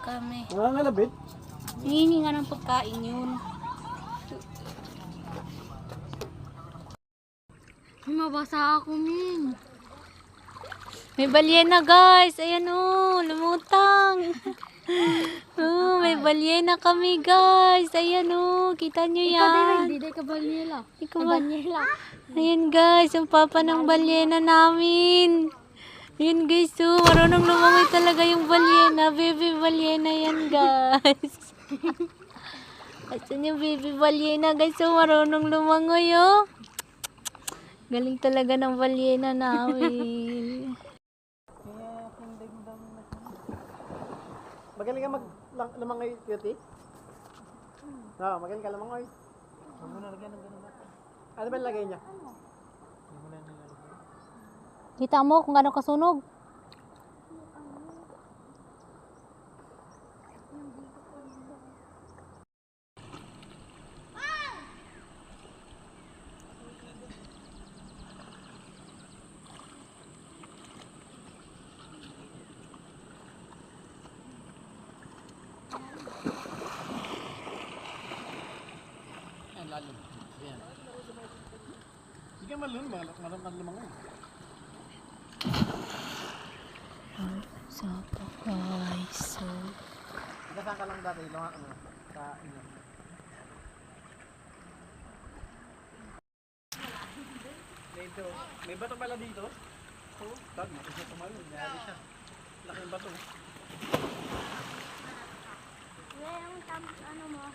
kami. Nangangalabit? Hinihingi nga ng pagkain yun. May mabasa ako, Min. May balyena, guys. Ayan o, lumutang. Oh, may balyena kami, guys. Ayan o, kita nyo yan. Hindi ka balyela. Ikaw ba? Ayan, guys, yung papa ng balyena namin. Ayan, guys, oh, marunong lumangoy talaga yung balyena. Baby balyena yan, guys. Asan yung baby balyena, guys, oh, marunong lumangoy, oh. Galing talaga ng balyena namin. Magaling ka lumangoy, Cutie? Oo, magaling ka lumangoy. Huwag mo nalagyan ng ganun natin. Ano ba lagay niya? Kita mo kung gano'ng kasunog. Ayan, lalim. Ayan. Sige malun, malam ka lumangoy. Sapa, guys. So, Saan ka lang dati? Sa inyo. Dito. May bato pala dito. Oo. Tag, matis na tumalun. Nayari siya. Laking bato. Ano mo?